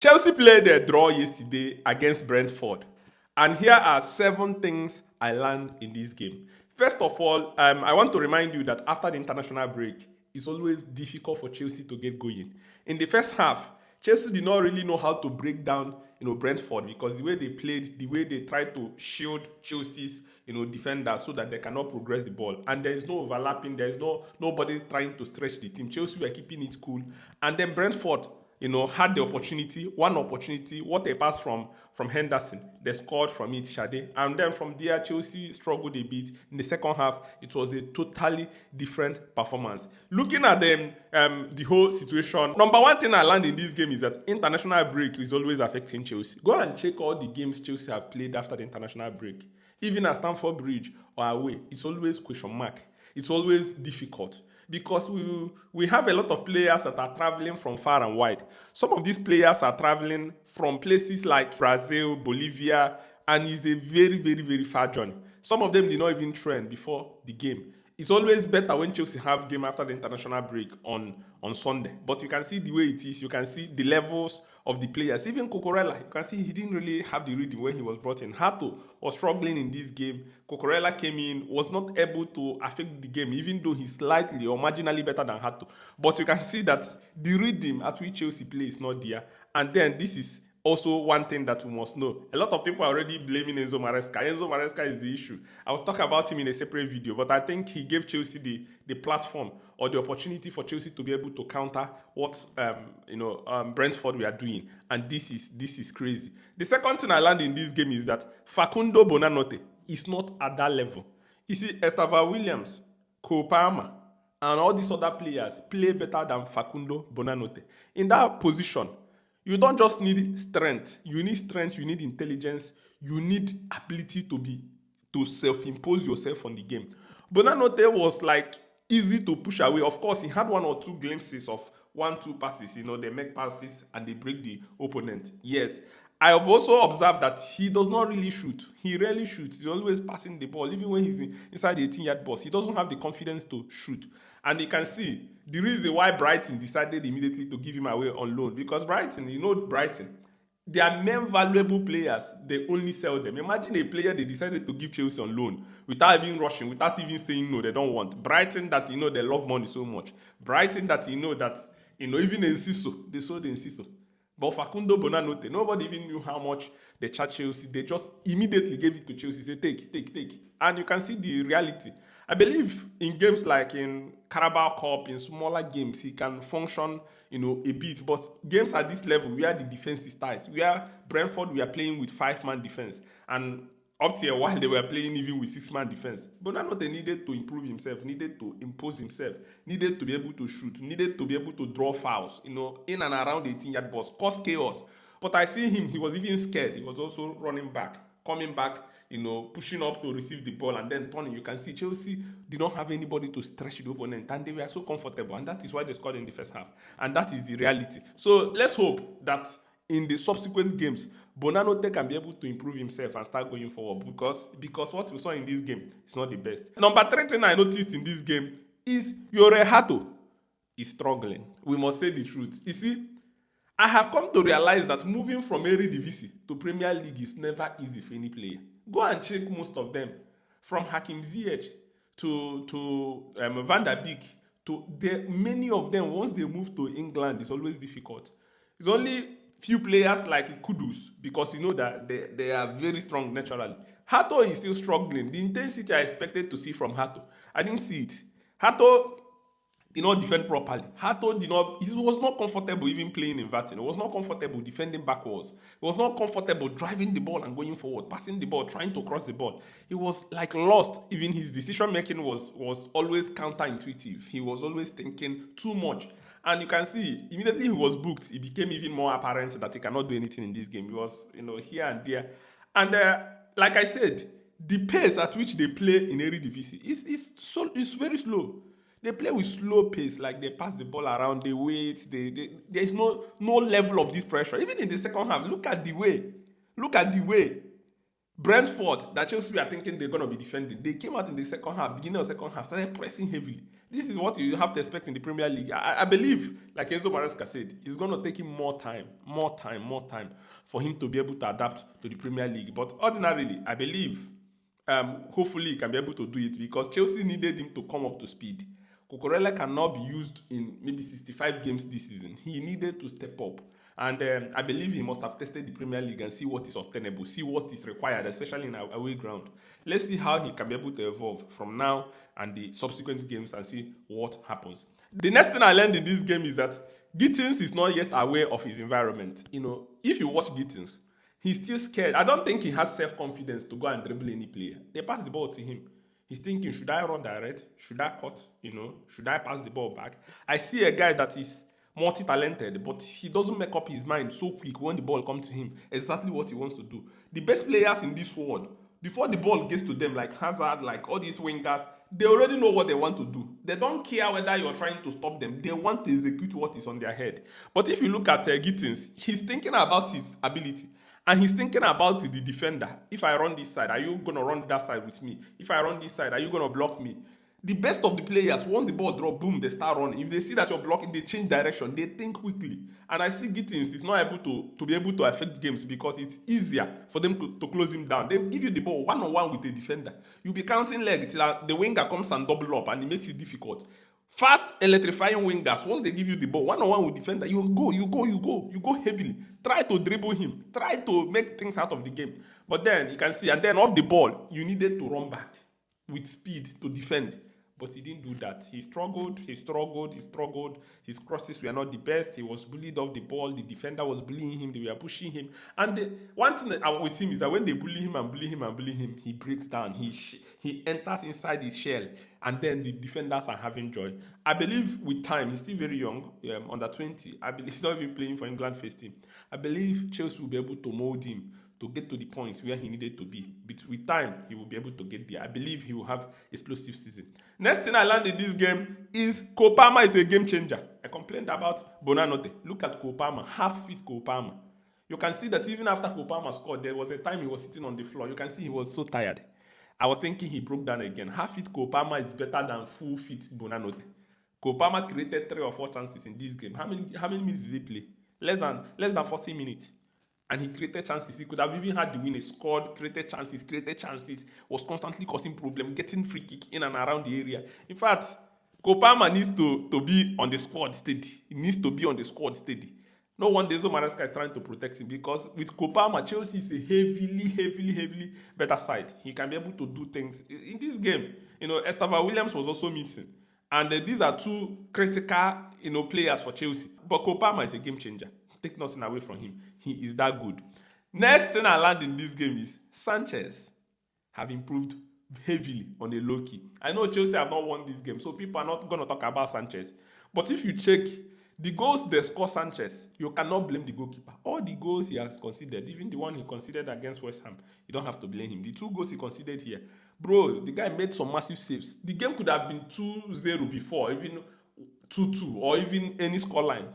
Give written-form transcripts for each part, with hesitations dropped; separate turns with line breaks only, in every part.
Chelsea played a draw yesterday against Brentford. And here are 7 things I learned in this game. First of all, I want to remind you that after the international break, it's always difficult for Chelsea to get going. In the first half, Chelsea did not really know how to break down, Brentford, because the way they played, the way they tried to shield Chelsea's, defenders so that they cannot progress the ball, and there is no overlapping. There is nobody trying to stretch the team. Chelsea were keeping it cool, and then Brentford, had the opportunity, one opportunity, what a pass from Henderson. They scored from it, Shade. And then from there, Chelsea struggled a bit. In the second half, it was a totally different performance. Looking at the whole situation, number one thing I learned in this game is that international break is always affecting Chelsea. Go and check all the games Chelsea have played after the international break. Even at Stamford Bridge or away, it's always question mark. It's always difficult because we have a lot of players that are traveling from far and wide. Some of these players are traveling from places like Brazil, Bolivia, and it's a very, very, very far journey. Some of them did not even train before the game. It's always better when Chelsea have game after the international break on Sunday. But you can see the way it is. You can see the levels of the players. Even Cucurella, you can see he didn't really have the reading when he was brought in. Hato was struggling in this game. Cucurella came in, was not able to affect the game, even though he's slightly or marginally better than Hato. But you can see that the rhythm at which Chelsea play is not there. And then this is also one thing that we must know. A lot of people are already blaming Enzo Maresca. Enzo Maresca is the issue. I'll talk about him in a separate video, but I think he gave Chelsea the platform or the opportunity for Chelsea to be able to counter what Brentford we are doing, and this is crazy. The second thing I learned in this game is that Facundo Buonanotte is not at that level. You see, Estava Williams, Cole Palmer, and all these other players play better than Facundo Buonanotte. In that position, you don't just need strength. You need intelligence, you need ability to self-impose yourself on the game. Bonanote was like easy to push away. Of course, he had one or two glimpses of 1-2 passes. They make passes and they break the opponent. Yes. I have also observed that he does not really shoot. He rarely shoots. He's always passing the ball. Even when he's inside the 18-yard box, he doesn't have the confidence to shoot. And you can see the reason why Brighton decided immediately to give him away on loan. Because Brighton, their main valuable players, they only sell them. Imagine a player they decided to give Chelsea on loan without even rushing, without even saying no, they don't want. Brighton that they love money so much. Brighton that even Enciso, they sold Enciso. But Facundo Buonanotte, nobody even knew how much they charged Chelsea. They just immediately gave it to Chelsea. Say, take. And you can see the reality. I believe in games like in Carabao Cup, in smaller games, he can function, a bit. But games at this level, where the defense is tight, where Brentford, we are playing with 5-man defense. And up to a while, they were playing even with 6-man defense. But now they needed to improve himself, needed to impose himself, needed to be able to shoot, needed to be able to draw fouls, in and around the 18-yard box, cause chaos. But I see him, he was even scared. He was also running back, coming back, pushing up to receive the ball and then turning. You can see Chelsea did not have anybody to stretch the opponent, and they were so comfortable. And that is why they scored in the first half. And that is the reality. So let's hope that in the subsequent games, Bonanote can be able to improve himself and start going forward because what we saw in this game is not the best. Number 3 thing I noticed in this game is Hato is struggling. We must say the truth. You see, I have come to realize that moving from Eredivisie to Premier League is never easy for any player. Go and check most of them, from Hakim Ziyech to Van der Beek, many of them, once they move to England, it's always difficult. It's only few players like Kudus, because that they are very strong naturally. Hato is still struggling. The intensity I expected to see from Hato, I didn't see it. Hato did not defend properly. He was not comfortable even playing inverting. He was not comfortable defending backwards. He was not comfortable driving the ball and going forward, passing the ball, trying to cross the ball. He was like lost. Even his decision making was always counterintuitive. He was always thinking too much. And you can see, immediately he was booked, it became even more apparent that he cannot do anything in this game. He was, here and there. And like I said, the pace at which they play in Eredivisie is very slow. They play with slow pace, like they pass the ball around, they wait, there is no level of this pressure. Even in the second half, look at the way Brentford, that Chelsea are thinking they're going to be defending, they came out in the second half, beginning of the second half, started pressing heavily. This is what you have to expect in the Premier League. I believe, like Enzo Maresca said, it's going to take him more time for him to be able to adapt to the Premier League. But ordinarily, I believe, hopefully he can be able to do it because Chelsea needed him to come up to speed. Cucurella cannot be used in maybe 65 games this season. He needed to step up. And I believe he must have tested the Premier League and see what is obtainable, see what is required, especially in our away ground. Let's see how he can be able to evolve from now and the subsequent games and see what happens. The next thing I learned in this game is that Gittins is not yet aware of his environment. If you watch Gittins, he's still scared. I don't think he has self-confidence to go and dribble any player. They pass the ball to him. He's thinking, should I run direct? Should I cut? Should I pass the ball back? I see a guy that is multi-talented, but he doesn't make up his mind so quick when the ball comes to him exactly what he wants to do. The best players in this world, before the ball gets to them, like Hazard, like all these wingers, they already know what they want to do. They don't care whether you're trying to stop them. They want to execute what is on their head. But if you look at Gittins, he's thinking about his ability. And he's thinking about the defender. If I run this side, are you going to run that side with me? If I run this side, are you going to block me? The best of the players, once the ball drop, boom, they start running. If they see that you're blocking, they change direction. They think quickly. And I see Gittins is not able to be able to affect games because it's easier for them to close him down. They give you the ball one-on-one with the defender. You'll be counting leg till the winger comes and double up, and it makes it difficult. Fast, electrifying wingers, once they give you the ball, one-on-one with defender, you go heavily. Try to dribble him. Try to make things out of the game. But then, you can see, and then off the ball, you needed to run back with speed to defend. But he didn't do that. He struggled. His crosses were not the best. He was bullied off the ball. The defender was bullying him. They were pushing him. And one thing with him is that when they bully him, he breaks down. He enters inside his shell. And then the defenders are having joy. I believe with time, he's still very young, under 20. I believe he's not even playing for England first team. I believe Chelsea will be able to mold him to get to the point where he needed to be. But with time, he will be able to get there. I believe he will have explosive season. Next thing I learned in this game is Cole Palmer is a game changer. I complained about Bonanote. Look at Cole Palmer, half-fit Cole Palmer. You can see that even after Cole Palmer scored, there was a time he was sitting on the floor. You can see he was so tired. I was thinking he broke down again. Half-fit Cole Palmer is better than full-fit Bonanote. Cole Palmer created 3 or 4 chances in this game. How many minutes did he play? Less than 40 minutes. And he created chances. He could have even had the win. He scored, created chances, was constantly causing problems, getting free kick in and around the area. In fact, Cole Palmer needs to be on the squad steady. He needs to be on the squad steady. No wonder Enzo Maresca is trying to protect him because with Cole Palmer, Chelsea is a heavily better side. He can be able to do things. In this game, Estava Williams was also missing. And these are 2 critical, players for Chelsea. But Cole Palmer is a game changer. Take nothing away from him. He is that good. Next thing I learned in this game is Sanchez have improved heavily on a low key. I know Chelsea have not won this game, so people are not going to talk about Sanchez. But if you check the goals they score Sanchez, you cannot blame the goalkeeper. All the goals he has conceded, even the one he conceded against West Ham, you don't have to blame him. The 2 goals he conceded here, bro, the guy made some massive saves. The game could have been 2-0 before, even 2-2 or even any scoreline.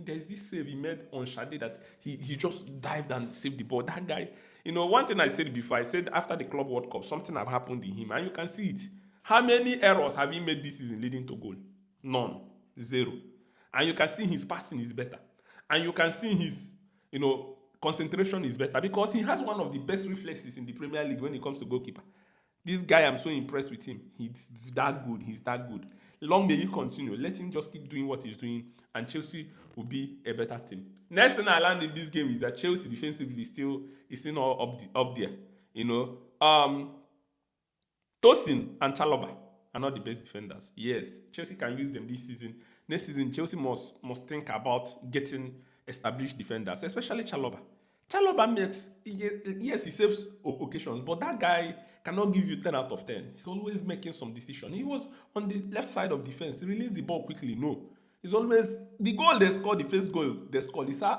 There's this save he made on Shade that he just dived and saved the ball. That guy, one thing I said before, I said after the Club World Cup, something have happened in him, and you can see it. How many errors have he made this season leading to goal? None. 0. And you can see his passing is better. And you can see his, concentration is better because he has one of the best reflexes in the Premier League when it comes to goalkeeper. This guy, I'm so impressed with him. He's that good. Long may he continue. Let him just keep doing what he's doing, and Chelsea will be a better team. Next thing I learned in this game is that Chelsea defensively is still not up there. Tosin and Chalobah are not the best defenders. Yes, Chelsea can use them this season. Next season, Chelsea must think about getting established defenders, especially Chalobah. Chalobah makes, yes, he saves occasions, but that guy cannot give you 10 out of 10. He's always making some decision. He was on the left side of defense. He released the ball quickly. No. He's always, the goal they scored, the first goal they scored, it's an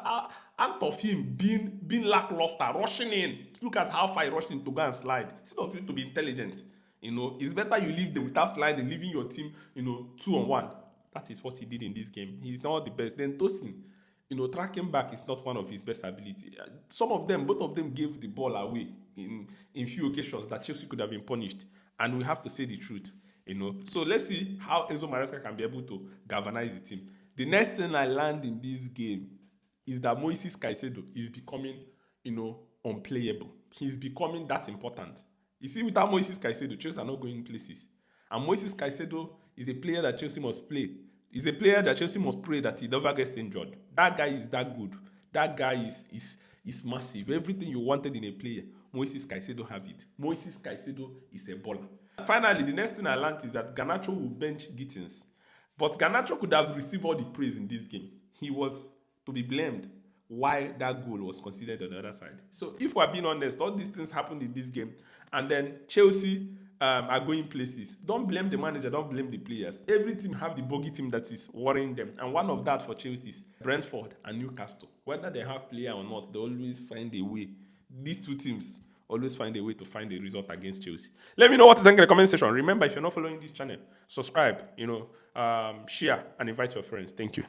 act of him being lackluster, rushing in. Look at how far he rushed in to go and slide. Instead of you to be intelligent, it's better you leave them without sliding, leaving your team, 2-on-1. That is what he did in this game. He's not the best. Then Tosin, Tracking back is not one of his best ability. Both of them gave the ball away in few occasions that Chelsea could have been punished. And we have to say the truth. So let's see how Enzo Maresca can be able to galvanize the team. The next thing I learned in this game is that Moisés Caicedo is becoming, unplayable. He's becoming that important. You see, without Moisés Caicedo, Chelsea are not going places. And Moisés Caicedo is a player that Chelsea must play. He's a player that Chelsea must pray that he never gets injured. That guy is that good. That guy is massive. Everything you wanted in a player, Moisés Caicedo have it. Moisés Caicedo is a baller. Finally, the next thing I learned is that Garnacho will bench Gitten. But Garnacho could have received all the praise in this game. He was to be blamed why that goal was considered on the other side. So if we're being honest, all these things happened in this game, and then Chelsea are going places. Don't blame the manager, don't blame the players. Every team have the bogey team that is worrying them, and one of that for Chelsea is Brentford and Newcastle. Whether they have player or not, they always find a way. These two teams always find a way to find a result against Chelsea. Let me know what you think in the comment section. Remember, if you're not following this channel, subscribe, share, and invite your friends. Thank you.